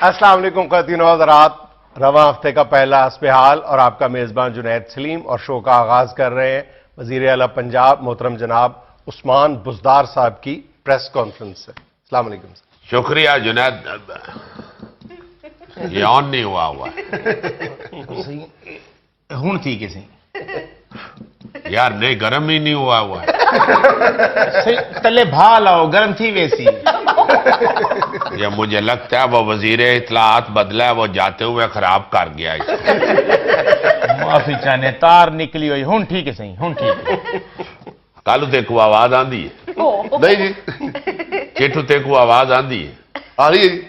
السلام علیکم خواتین و حضرات، رواں ہفتے کا پہلا حسب حال اور آپ کا میزبان جنید سلیم اور شو کا آغاز کر رہے ہیں وزیر اعلیٰ پنجاب محترم جناب عثمان بزدار صاحب کی پریس کانفرنس سے۔ السلام علیکم سر۔ شکریہ جنید، یہ آن نہیں ہوا ہوں ٹھیک ہے سی یار، نہیں گرم ہی نہیں ہوا تلے بھا لاؤ، گرم تھی ویسی۔ یہ مجھے لگتا ہے وہ وزیر اطلاعات بدلا ہے، وہ جاتے ہوئے خراب کر گیا اس کو۔ معافی چاہنے تار نکلی ہوئی، ہوں ٹھیک ہے سی، ہوں ٹھیک ہے۔ کالو تے کو آواز آندی ہے؟ نہیں جی، چیٹو تے کو آواز آندی ہے؟ آ رہی ہے جی۔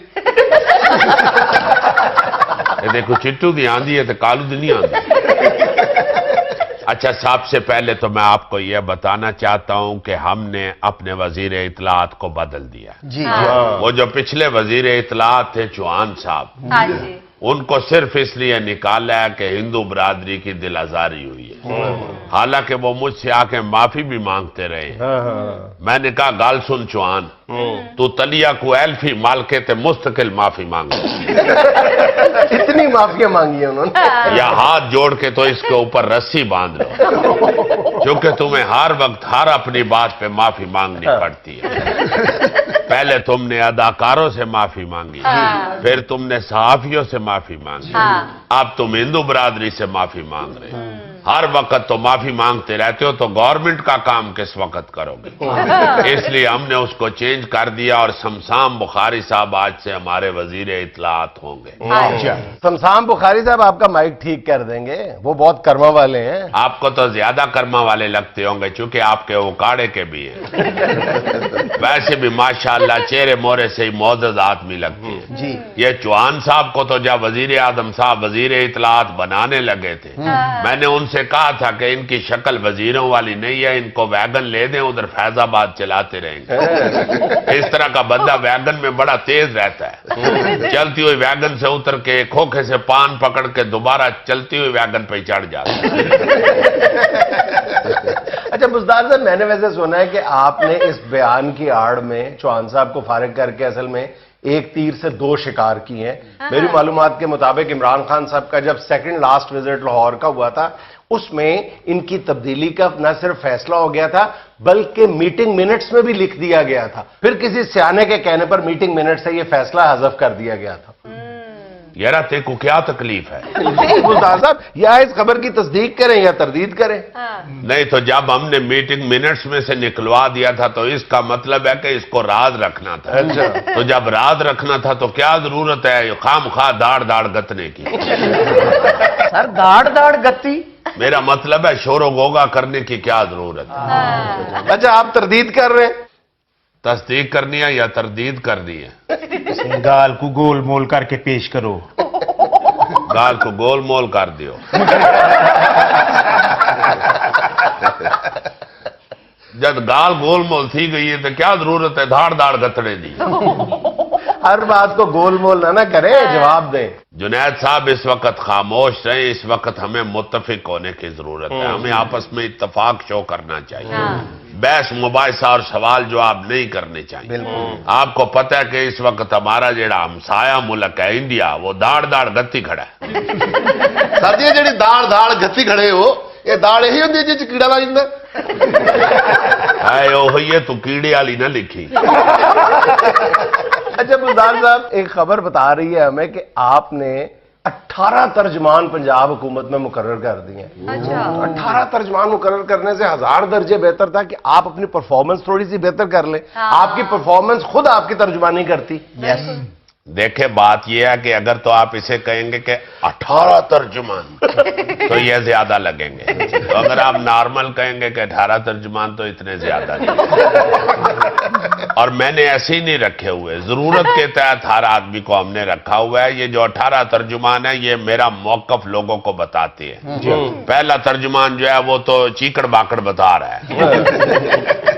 یہ دیکھو چٹو دی آندی ہے تو کالو دی نہیں آندی۔ اچھا، سب سے پہلے تو میں آپ کو یہ بتانا چاہتا ہوں کہ ہم نے اپنے وزیر اطلاعات کو بدل دیا۔ جی وہ جو پچھلے وزیر اطلاعات تھے چوہان صاحب، ہاں جی، ان کو صرف اس لیے نکالا ہے کہ ہندو برادری کی دل آزاری ہوئی ہے، حالانکہ وہ مجھ سے آ کے معافی بھی مانگتے رہے ہیں۔ میں نے کہا گال سن چوہان، تو تلیا کو ایلفی مال کے تے مستقل معافی مانگ، اتنی معافیاں مانگی ہیں انہوں نے۔ یا ہاتھ جوڑ کے تو اس کے اوپر رسی باندھ لو، کیونکہ تمہیں ہر وقت ہر اپنی بات پہ معافی مانگنی پڑتی ہے۔ پہلے تم نے اداکاروں سے معافی مانگی، پھر تم نے صحافیوں سے معافی مانگی، اب تم ہندو برادری سے معافی مانگ رہے ہو۔ ہر وقت تو معافی مانگتے رہتے ہو، تو گورنمنٹ کا کام کس وقت کرو گے؟ اس لیے ہم نے اس کو چینج کر دیا اور شمشان بخاری صاحب آج سے ہمارے وزیر اطلاعات ہوں گے۔ شمشان بخاری صاحب آپ کا مائک ٹھیک کر دیں گے، وہ بہت کرما والے ہیں۔ آپ کو تو زیادہ کرما والے لگتے ہوں گے چونکہ آپ کے اوکاڑے کے بھی ہیں، ویسے بھی ماشاءاللہ چہرے مورے سے ہی معزز آدمی لگتے ہیں۔ جی یہ چوہان صاحب کو تو جب وزیر اعظم صاحب وزیر اطلاعات بنانے لگے تھے، میں نے ان سے کہا تھا کہ ان کی شکل وزیروں والی نہیں ہے، ان کو ویگن لے دیں، ادھر فیض آباد چلاتے رہیں گے۔ اس طرح کا بندہ ویگن میں بڑا تیز رہتا ہے، چلتی ہوئی ویگن سے اتر کے کھوکھے سے پان پکڑ کے دوبارہ چلتی ہوئی ویگن پہ چڑھ جاتا ہے۔ اچھا بزدار صاحب، میں نے ویسے سنا ہے کہ آپ نے اس بیان کی آڑ میں چوہان صاحب کو فارغ کر کے اصل میں ایک تیر سے دو شکار کی ہیں۔ میری معلومات کے مطابق عمران خان صاحب کا جب سیکنڈ لاسٹ وزٹ لاہور کا ہوا تھا، اس میں ان کی تبدیلی کا نہ صرف فیصلہ ہو گیا تھا بلکہ میٹنگ منٹس میں بھی لکھ دیا گیا تھا، پھر کسی سیانے کے کہنے پر میٹنگ منٹ سے یہ فیصلہ حذف کر دیا گیا تھا۔ یارا تے کو کیا تکلیف ہے؟ بزدار صاحب، یا اس خبر کی تصدیق کریں یا تردید کریں۔ نہیں تو جب ہم نے میٹنگ منٹس میں سے نکلوا دیا تھا تو اس کا مطلب ہے کہ اس کو راز رکھنا تھا۔ تو جب راز رکھنا تھا تو کیا ضرورت ہے خام خواہ داڑ داڑ گتنے کی؟ سر داڑ داڑ گتی؟ میرا مطلب ہے شور و گوگا کرنے کی کیا ضرورت ہے؟ اچھا آپ تردید کر رہے ہیں؟ تصدیق کرنی ہے یا تردید کرنی ہے؟ گال کو گول مول کر کے پیش کرو۔ گال کو گول مول کر دیو۔ جب گال گول مول تھی گئی ہے تو کیا ضرورت ہے دھاڑ دھاڑ گتڑے دی؟ ہر بات کو گول مول نہ کریں، جواب دیں۔ جنید صاحب اس وقت خاموش رہیں، اس وقت ہمیں متفق ہونے کی ضرورت ہے، ہمیں آپس میں اتفاق شو کرنا چاہیے، بحث مباحثہ اور سوال جواب نہیں کرنے چاہیے۔ آپ کو پتہ ہے کہ اس وقت ہمارا جڑا ہمسایہ ملک ہے انڈیا، وہ داڑ داڑ گتی کھڑا ہے۔ سر جی جڑی داڑ داڑ گتی کھڑے ہو، یہ داڑ یہی ہوندی جی کیڑا لا جندا ہے اوہی ہے، تو کیڑے والی نہ لکھی۔ اچھا بزدار صاحب، ایک خبر بتا رہی ہے ہمیں کہ آپ نے 18 ترجمان پنجاب حکومت میں مقرر کر دیے ہیں۔ 18 ترجمان مقرر کرنے سے 1000 درجے بہتر تھا کہ آپ اپنی پرفارمنس تھوڑی سی بہتر کر لیں۔ آپ کی پرفارمنس خود آپ کی ترجمانی کرتی۔ دیکھیں بات یہ ہے کہ اگر تو آپ اسے کہیں گے کہ 18 ترجمان تو یہ زیادہ لگیں گے، تو اگر آپ نارمل کہیں گے کہ 18 ترجمان تو اتنے زیادہ نہیں۔ اور میں نے ایسے ہی نہیں رکھے ہوئے، ضرورت کے تحت ہر آدمی کو ہم نے رکھا ہوا ہے۔ یہ جو 18 ترجمان ہیں یہ میرا موقف لوگوں کو بتاتے ہیں۔ پہلا ترجمان جو ہے وہ تو چیکڑ باکڑ بتا رہا ہے،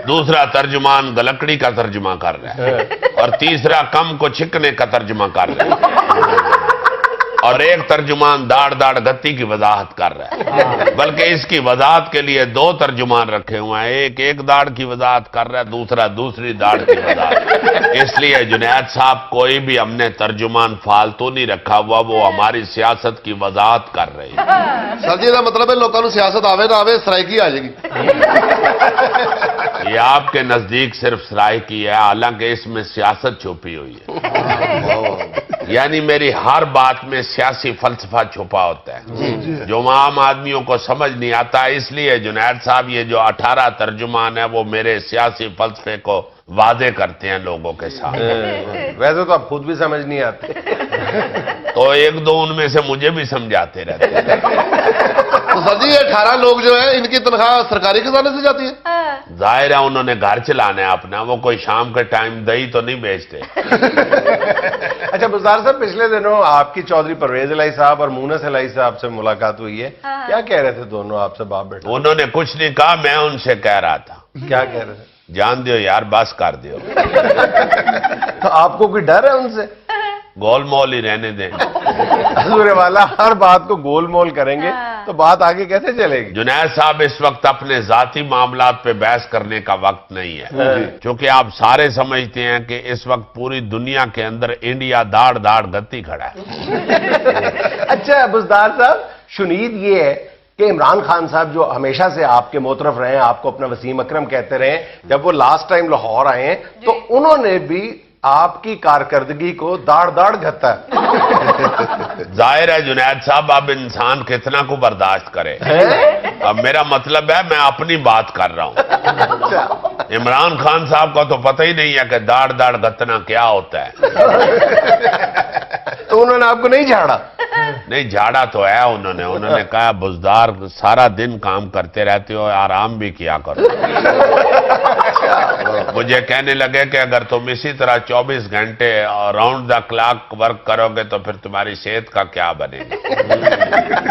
دوسرا ترجمان گلکڑی کا ترجمہ کر رہا ہے، اور تیسرا کم کو چھکنے کا ترجمہ کر رہا ہے۔ اور ایک ترجمان داڑ داڑ گتی کی وضاحت کر رہا ہے، بلکہ اس کی وضاحت کے لیے دو ترجمان رکھے ہوئے ہیں، ایک داڑ کی وضاحت کر رہا ہے، دوسرا دوسری داڑ کی وضاحت۔ اس لیے جنید صاحب کوئی بھی ہم نے ترجمان فالتو نہیں رکھا ہوا، وہ ہماری سیاست کی وضاحت کر رہے ہیں۔ سر جی، یہ مطلب ہے لوگوں کو سیاست آوے نہ آوے سرائکی آ جائے گی۔ یہ آپ کے نزدیک صرف سرائکی ہے، حالانکہ اس میں سیاست چھپی ہوئی ہے۔ یعنی میری ہر بات میں سیاسی فلسفہ چھپا ہوتا ہے جو عام آدمیوں کو سمجھ نہیں آتا، اس لیے جنید صاحب یہ جو 18 ترجمان ہیں وہ میرے سیاسی فلسفے کو واضح کرتے ہیں لوگوں کے ساتھ۔ ویسے تو آپ خود بھی سمجھ نہیں آتے۔ تو ایک دو ان میں سے مجھے بھی سمجھاتے رہتے ہیں۔ تو سر جی، یہ 18 لوگ جو ہیں ان کی تنخواہ سرکاری خزانے سے جاتی ہے؟ ظاہر ہے انہوں نے گھر چلانا ہے اپنا، وہ کوئی شام کے ٹائم دہی تو نہیں بیچتے۔ اچھا بزدار صاحب، پچھلے دنوں آپ کی چودھری پرویز الہی صاحب اور مونس الہی صاحب سے ملاقات ہوئی ہے، کیا کہہ رہے تھے دونوں آپ سے باپ بیٹا؟ انہوں نے کچھ نہیں کہا، میں ان سے کہہ رہا تھا کیا کہہ رہے تھے؟ جان دیو یار، بس کر دیو، تو آپ کو کوئی ڈر ہے ان سے؟ گول مول ہی رہنے دیں۔ حضور والا ہر بات کو گول مول کریں گے تو بات آگے کیسے چلے گی؟ جنید صاحب، اس وقت اپنے ذاتی معاملات پہ بحث کرنے کا وقت نہیں ہے، چونکہ آپ سارے سمجھتے ہیں کہ اس وقت پوری دنیا کے اندر انڈیا داڑ داڑ گتی کھڑا ہے۔ اچھا بزدار صاحب، شنید یہ ہے کہ عمران خان صاحب جو ہمیشہ سے آپ کے موترف رہے ہیں، آپ کو اپنا وسیم اکرم کہتے رہے ہیں، جب وہ لاسٹ ٹائم لاہور آئے ہیں تو انہوں نے بھی آپ کی کارکردگی کو داڑ داڑ گھتا ہے۔ ظاہر ہے جنید صاحب، اب انسان کتنا کو برداشت کرے۔ اب میرا مطلب ہے میں اپنی بات کر رہا ہوں، عمران خان صاحب کو تو پتہ ہی نہیں ہے کہ داڑ داڑ گتنا کیا ہوتا ہے۔ تو انہوں نے آپ کو نہیں جھاڑا؟ نہیں، جھاڑا تو ہے انہوں نے کہا بزدار سارا دن کام کرتے رہتے ہو، آرام بھی کیا کرو۔ مجھے کہنے لگے کہ اگر تم اسی طرح 24 گھنٹے راؤنڈ دا کلاک ورک کرو گے تو پھر تمہاری صحت کا کیا بنے گا۔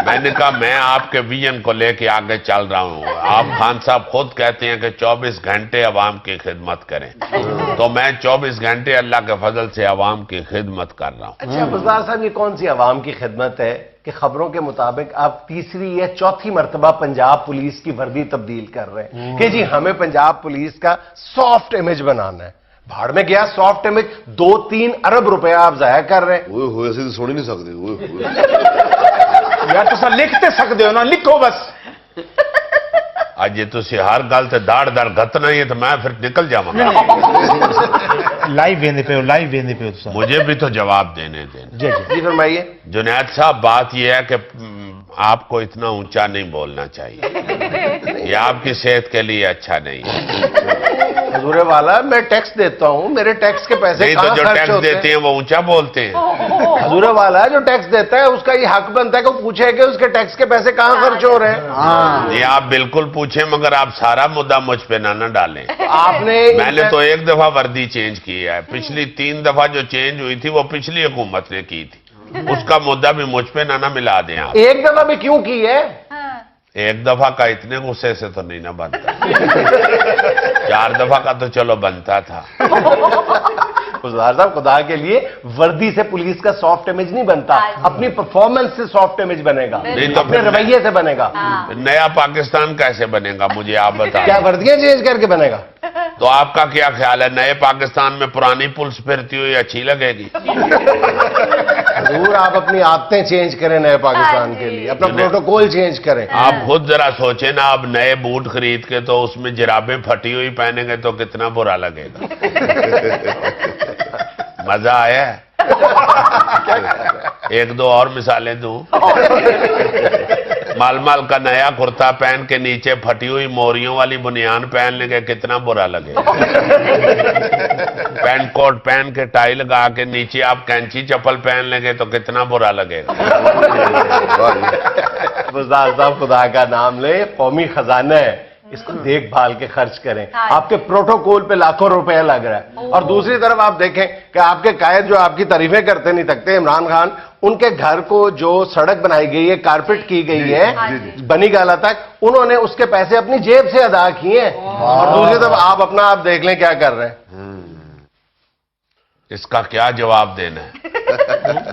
میں نے کہا میں آپ کے ویژن کو لے کے آگے چل رہا ہوں، آپ خان صاحب خود کہتے ہیں کہ 24 گھنٹے عوام کی خدمت کریں، تو میں 24 گھنٹے اللہ کے فضل سے عوام کی خدمت کر رہا ہوں۔ اچھا بزدار صاحب، یہ کون سی عوام کی خدمت ہے کہ خبروں کے مطابق آپ تیسری یا چوتھی مرتبہ پنجاب پولیس کی وردی تبدیل کر رہے ہیں کہ جی ہمیں پنجاب پولیس کا سافٹ امیج بنانا ہے؟ بھاڑ میں گیا سافٹ امیج، 2-3 ارب روپے آپ ضائع کر رہے ہیں۔ اوئے ہوئے، اسی تو سن ہی نہیں سکتے۔ اوئے ہوئے، یار تسا لکھتے سکتے ہو نا، لکھو بس۔ اج یہ تسی ہر گل تے داڑ داڑ گتنا ہی ہے تو میں پھر نکل جاواں گا۔ لائیو ویندے پہ ہو، لائیو ویندے پہ ہو تسا۔ مجھے بھی تو جواب دینے دیں۔ جی جی جی فرمائیے۔ جنید صاحب، بات یہ ہے کہ آپ کو اتنا اونچا نہیں بولنا چاہیے، یہ آپ کی صحت کے لیے اچھا نہیں ہے۔ حضور والا، میں ٹیکس دیتا ہوں، میرے ٹیکس کے پیسے نہیں تو کہاں جو خرچ ٹیکس ہوتے دیتے ہیں وہ اونچا بولتے ہیں۔ حضور والا، جو ٹیکس دیتا ہے اس کا یہ حق بنتا ہے کہ وہ پوچھے کہ اس کے ٹیکس کے پیسے کہاں خرچ ہو رہے ہیں۔ یہ آپ بالکل پوچھیں، مگر آپ سارا مدعا مجھ پہ نہ ڈالیں۔ آپ نے میں نے تو ایک دفعہ وردی چینج کی ہے، پچھلی 3 دفعہ جو چینج ہوئی تھی وہ پچھلی حکومت نے کی تھی، اس کا مدعا بھی مجھ پہ نہ ملا دیں آپ۔ ایک دفعہ بھی کیوں کی ہے؟ ایک دفعہ کا اتنے غصے سے تو نہیں نہ بنتا، 4 دفعہ کا تو چلو بنتا تھا۔ بزدار صاحب، خدا کے لیے وردی سے پولیس کا سافٹ امیج نہیں بنتا، اپنی پرفارمنس سے سافٹ امیج بنے گا، نہیں تو اپنے پھر رویے سے بنے گا۔ نیا پاکستان کیسے بنے گا مجھے آپ بتائیں۔ کیا وردیاں چینج کر کے بنے گا؟ تو آپ کا کیا خیال ہے، نئے پاکستان میں پرانی پولیس پھرتی ہوئی اچھی لگے گی؟ حضور، آپ اپنی عادتیں چینج کریں نئے پاکستان کے لیے، اپنا پروٹوکول چینج کریں۔ آپ خود ذرا سوچیں نا، اب نئے بوٹ خرید کے تو اس میں جرابیں پھٹی ہوئی پہنیں گے تو کتنا برا لگے گا۔ مزہ آیا ہے؟ ایک دو اور مثالیں دوں۔ مال مال کا نیا کرتا پہن کے نیچے پھٹی ہوئی موریوں والی بنیان پہن لیں گے کتنا برا لگے گا۔ پینٹ کوٹ پہن کے ٹائی لگا کے نیچے آپ کینچی چپل پہن لیں گے تو کتنا برا لگے گا۔ بزدار صاحب، خدا کا نام لے، قومی خزانہ ہے، اس کو دیکھ بھال کے خرچ کریں۔ آپ کے پروٹوکول پہ لاکھوں روپے لگ رہا ہے، اور دوسری طرف آپ دیکھیں کہ آپ کے قائد جو آپ کی تعریفیں کرتے نہیں تھکتے، عمران خان، ان کے گھر کو جو سڑک بنائی گئی ہے، کارپیٹ کی گئی ہے بنی گالا تک، انہوں نے اس کے پیسے اپنی جیب سے ادا کیے ہیں، اور دوسری طرف آپ دیکھ لیں کیا کر رہے ہیں۔ اس کا کیا جواب دینا ہے؟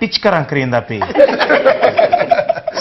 ਟਿਚ ਕਰਾਂ ਕਰੀਂਦਾ ਪਈ।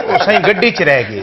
ਉਹ ਸਹੀ ਗੱਡੀ 'ਚ ਰਹਿ ਗਈ।